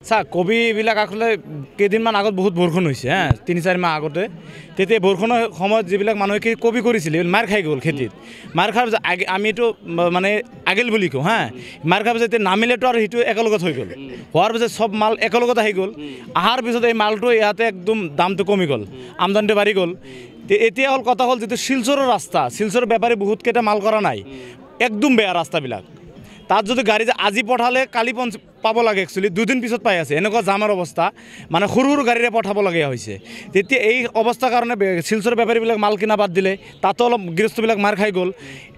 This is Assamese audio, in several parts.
চা কবিবিলাক আসলে কেইদিনমান আগত বহুত বৰষুণ হৈছে হা ৩-৪ মাহ আগতে তেতিয়া বৰষুণৰ সময়ত যিবিলাক মানুহে কবি কৰিছিল মাৰ খাই গ'ল খেতিত মাৰ খাৰ আমিতো মানে আগেল বুলি কওঁ হা মাৰ খাৰ যেতিয়া নামিলেতো আৰু সেইটো একেলগত হৈ গ'ল হোৱাৰ পিছত চব মাল একেলগত আহি গ'ল অহাৰ পিছত এই মালটো ইয়াতে একদম দামটো কমি গ'ল আমদানিটো বাঢ়ি গ'ল এতিয়া হ'ল কথা হ'ল যিটো শিলচৰৰ ৰাস্তা শিলচৰৰ বেপাৰী বহুতকেইটা মাল কৰা নাই একদম বেয়া ৰাস্তাবিলাক তাত যদি গাড়ী আজি পঠালে কালি পাব লাগে একচুৱেলি দুদিন পিছত পাই আছে এনেকুৱা জামৰ অৱস্থা মানে সৰু সৰু গাড়ীৰে পঠাবলগীয়া হৈছে তেতিয়া এই অৱস্থাৰ কাৰণে শিলচৰ বেপাৰীবিলাক মাল কিনা বাদ দিলে তাতো অলপ গৃহস্থবিলাক মাৰ খাই গ'ল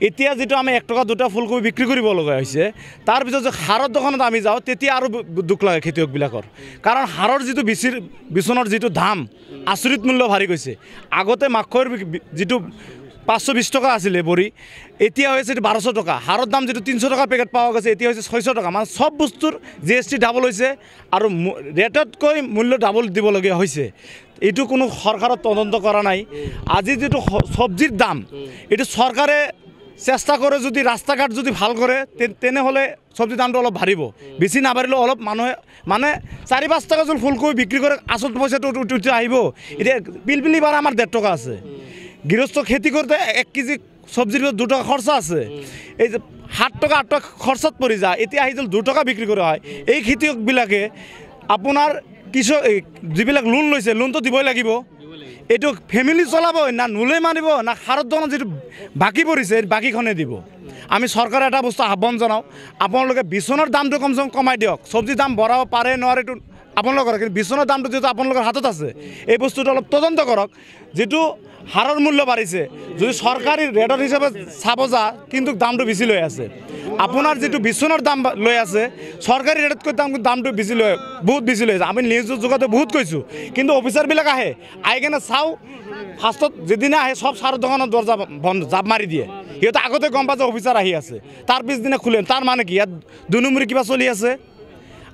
এতিয়া যিটো আমি 1 টকা 2 টা ফুলকবি বিক্ৰী কৰিব লগা হৈছে তাৰপিছত যে সাৰৰ দোকানত আমি যাওঁ তেতিয়া আৰু দুখ লাগে খেতিয়কবিলাকৰ কাৰণ সাৰৰ যিটো বিচনৰ যিটো দাম আচৰিত মূল্য ভাৰি গৈছে আগতে মাকৈ যিটো 520 টকা আছিলে বড়ি এতিয়া হৈছে 1200 টকা হাৰৰ দাম যেটো 300 টকা পেকেট পাওয়া গেছে এতিয়া হৈছে 600 টকা মানে সব বস্তুৰ জিএসটি ডাবল হৈছে আৰু ৰেটতকৈ মূল্য ডাবল দিব লগা হৈছে এটো কোনো সৰকাৰত তদন্ত কৰা নাই আজি যেটো সবজিৰ দাম এটো সৰকাৰে চেষ্টা কৰে যদি ৰাস্তাঘাট যদি ভাল কৰে তেনে হলে সবজিৰ দামটো অলপ বাঢ়িব বেছি না বাঢ়িলে অলপ মানুহে মানে 4-5 টাকা যদি ফুলকবি বিক্রি করে আসল পয়সাটো উঠি আহিব এটা পিলপিলি বাৰ আমাৰ 1.5 টাকা আছে গৃহস্থ খেতি করতে 1 কেজি সবজির 2 টাকা খরচা আছে এই যে 7 টাকা 8 টাকা খরচত পড়ি যায় এতিয়া আহি 2 টাকা বিক্রি করা হয় এই খেতিয়কবিলাকে আপোনাৰ কৃষক যিবিলাক লোন লৈছে লোনটো দিবই লাগিব এটো ফ্যামিলি চলাব না নুলে মারিব না সাৰৰ দোকানত যেটো বাকি পৰিছে বাকিখনে দিব আমি সৰকাৰ এটা বস্তু আহ্বান জানাও আপোনালোকে বিচনৰ দামটো কমসে কম কমাই দিয়ক সবজি দাম বঢ়াব পাৰে নোৱাৰে এটো আপোনালোকৰ কিন্তু বিচনৰ দামটো যেটো আপোনালোকৰ হাতত আছে এই বস্তুটো অলপ তদন্ত কৰক যেটো হাৰৰ মূল্য বাঢ়িছে যদি সৰকাৰি ৰেটৰ হিসাবে চাব যা কিন্তু দামটো বেছি লৈ আছে আপোনাৰ যেটো বিচনৰ দাম লৈ আছে সরকারি রেটতকৈ দামটো বেছি লৈ বহুত বেছি লৈ আছে আমি নিউজ যোগাতে বহুত কৈছো কিন্তু অফিসাৰবিলাক আহে আইকেনে চাও ফাৰ্ষ্টত যেদিনা আহে সব সাৰৰ দোকানৰ দৰজা বন্ধ জাপ মাৰি দিয়ে সিহঁতে আগতে গম পায় যে অফিসাৰ আহি আছে তাৰ পিছদিনা খুলে তাৰ মানে কি ইয়াত 2 নম্বৰী কিবা চলি আছে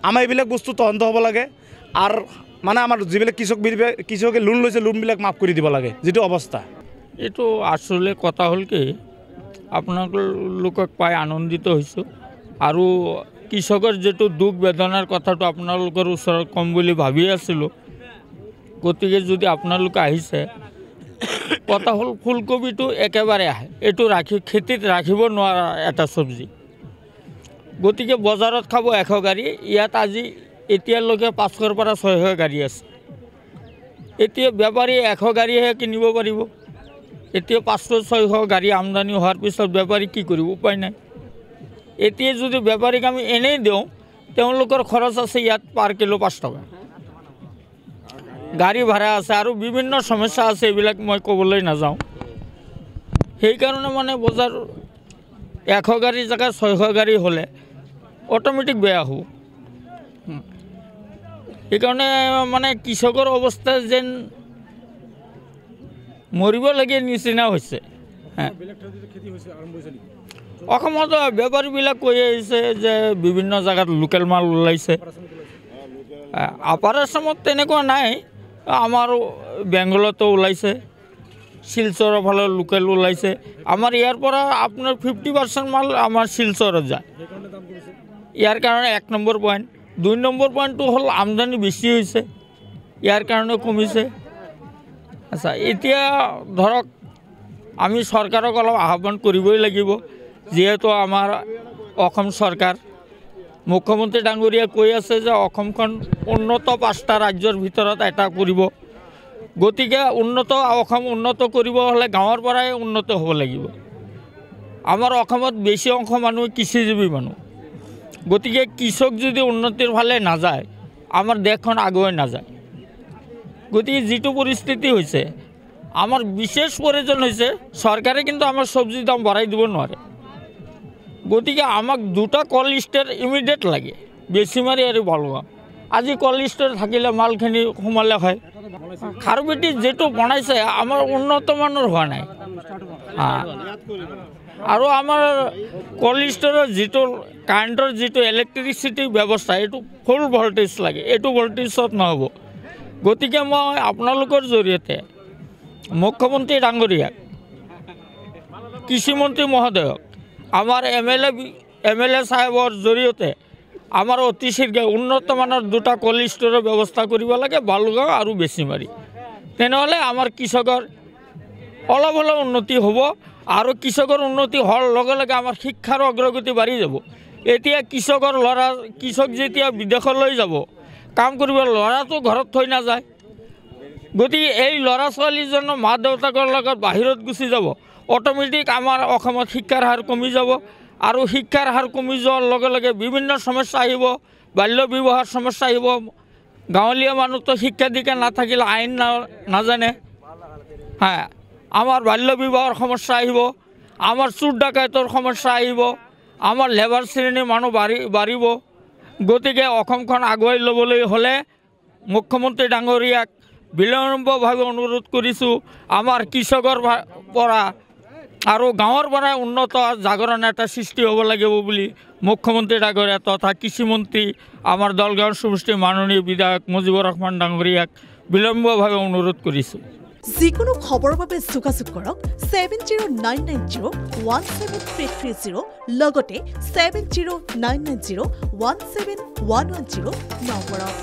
আমাৰ এইবিলাক বস্তু তদন্ত হ'ব লাগে আৰ মানে আমাৰ যিবিলাক কৃষকে লোন লৈছে লোনবিলাক মাফ কৰি দিব লাগে যেটো অৱস্থা এইটো আসলে কথা হল কি আপোনালোকক পাই আনন্দিত হৈছোঁ আৰু কৃষকৰ যেটো দুখ বেদনাৰ কথাটো আপোনালোকৰ ওচৰত কম বুলি ভাবি আছিলোঁ গতিকে যদি আপোনালোক আহিছে কথা হল ফুলকবিটো একেবাৰে আহে এইটো খেতিত ৰাখিব নোৱাৰা এটা সবজি গতিকে বজাৰত খাব 100 গাড়ী ইয়াত আজি এতিয়ালৈকে 500 পৰা 600 গাড়ী আছে এতিয়া বেপাৰী 100 গাড়ীহে কিনিব পাৰিব এতিয়া 500-600 গাড়ী আমদানি হোৱাৰ পিছত বেপাৰী কি কৰিব উপায় নাই এতিয়া যদি বেপাৰীক আমি এনেই দিওঁ তেওঁলোকৰ খৰচ আছে ইয়াত পাৰ কিলো 5 টকা গাড়ী ভাড়া আছে আৰু বিভিন্ন সমস্যা আছে এইবিলাক মই ক'বলৈ নাযাওঁ সেইকাৰণে মানে বজাৰ 100 গাড়ী জায়গা 600 গাড়ী হলে অটোমেটিক বেয়া হ'ব এইকাৰণে মানে কৃষকৰ অৱস্থা যেন মৰিব লাগে নিচিনা হৈছে অসমত বেপাৰীবিলাক কৈ আহিছে যে বিভিন্ন জায়গাত লোকেল মাল ওলাইছে আপাৰ আসামত তেনেকুৱা নাই আমাৰ বেংগলতো ওলাইছে শিলচৰৰ ফালে লোকেল ওলাইছে আমাৰ ইয়াৰ পৰা আপোনাৰ 50% মাল আমাৰ শিলচৰত যায় ইয়াৰ কাৰণে 1 নম্বৰ পইণ্ট 2 নম্বৰ পইণ্টটো হল আমদানি বেছি হৈছে ইয়াৰ কাৰণে কমিছে আচ্ছা এতিয়া ধৰক আমি সৰকাৰক অলপ আহ্বান কৰিবই লাগিব যেহেতু আমাৰ অসম সৰকাৰ মুখ্যমন্ত্ৰী ডাঙৰীয়া কৈ আছে যে অসমখন উন্নত 5টা ৰাজ্যৰ ভিতৰত এটা কৰিব গতিকে অসম উন্নত কৰিব হলে গাঁৱৰ পৰাই উন্নত হ'ব লাগিব আমাৰ অসমত বেছি অংশ মানুহ কৃষিজীৱী মানুহ গতিকে কৃষক যদি উন্নতিৰ ফালে না যায় আমাৰ দেশখন আগুৱাই না যায় গতিকে যেটো পৰিস্থিতি হৈছে আমাৰ বিশেষ প্ৰয়োজন হৈছে সৰকাৰে কিন্তু আমাৰ সবজিৰ দাম বঢ়াই দিব নোৱাৰে গতিকে আমাক 2টা কল স্টোৰ ইমিডিয়েট লাগে বেছি মাৰি আৰু বলগা আজি কল স্টোৰ থাকিলে মালখিনি সোমালে হয় খাৰবেটি যেটো বনাইছে আমাৰ উন্নত মানৰ হোৱা নাই আৰু আমাৰ কল স্টোৰৰ যেটো কাৰেণ্টৰ যেটো ইলেক্ট্ৰিচিটি ব্যৱস্থা এটো ফুল ভোল্টেজ লাগে এটো ভোল্টেজত নহব গতিকে মই আপোনালোকৰ জৰিয়তে মুখ্যমন্ত্ৰী ডাঙৰীয়াক কৃষি মন্ত্ৰী মহোদয়ক আমাৰ এমএলএ সাহেবৰ জৰিয়তে আমাৰ অতি শীঘ্ৰে উন্নত মানৰ 2টা কোল্ড ষ্ট'ৰৰ ব্যৱস্থা কৰিব লাগে বালুগাঁও আৰু বেছিমাৰি। তেনেহ'লে আমাৰ কৃষকৰ অলপ অলপ উন্নতি হ'ব আৰু কৃষকৰ উন্নতি হোৱাৰ লগে লগে আমাৰ শিক্ষাৰ অগ্ৰগতি বাঢ়ি যাব। এতিয়া কৃষক যেতিয়া বিদেশলৈ যাব কাম কৰিব, ল'ৰাটো ঘৰত থৈ নাযায়। গতিকে এই ল'ৰা ছোৱালীজনৰ মা দেউতাকৰ লগত বাহিৰত গুচি যাব, অট'মেটিক আমাৰ অসমত শিক্ষাৰ হাৰ কমি যাব আৰু শিক্ষাৰ হাৰ কমি যোৱাৰ লগে লগে বিভিন্ন সমস্যা আহিব, বাল্য বিবাহৰ সমস্যা আহিব। গাঁৱলীয়া মানুহতো শিক্ষা দীক্ষা নাথাকিলে আইন নাজানে, হ্যাঁ, আমাৰ বাল্য বিবাহৰ সমস্যা আহিব, আমাৰ চুৰ ডাকাইতৰ সমস্যা আহিব, আমাৰ লেবাৰ শ্ৰেণীৰ মানুহ বাঢ়িব। গতিকে অসমখন আগুৱাই ল'বলৈ হ'লে মুখ্যমন্ত্ৰী ডাঙৰীয়াক বিলম্বভাৱে অনুৰোধ কৰিছোঁ, আমাৰ কৃষকৰ পৰা আৰু গাঁৱৰ পৰা উন্নত জাগৰণ এটা সৃষ্টি হ'ব লাগিব বুলি মুখ্যমন্ত্ৰী ডাঙৰীয়া তথা কৃষিমন্ত্ৰী আমাৰ দলগাঁও সমষ্টিৰ মাননীয় বিধায়ক মুজিবুৰ ৰহমান ডাঙৰীয়াক বিলম্বভাৱে অনুৰোধ কৰিছোঁ। যিকোনো খবৰৰ বাবে যোগাযোগ কৰক 7099017330 লগতে 7099017110 নম্বৰত।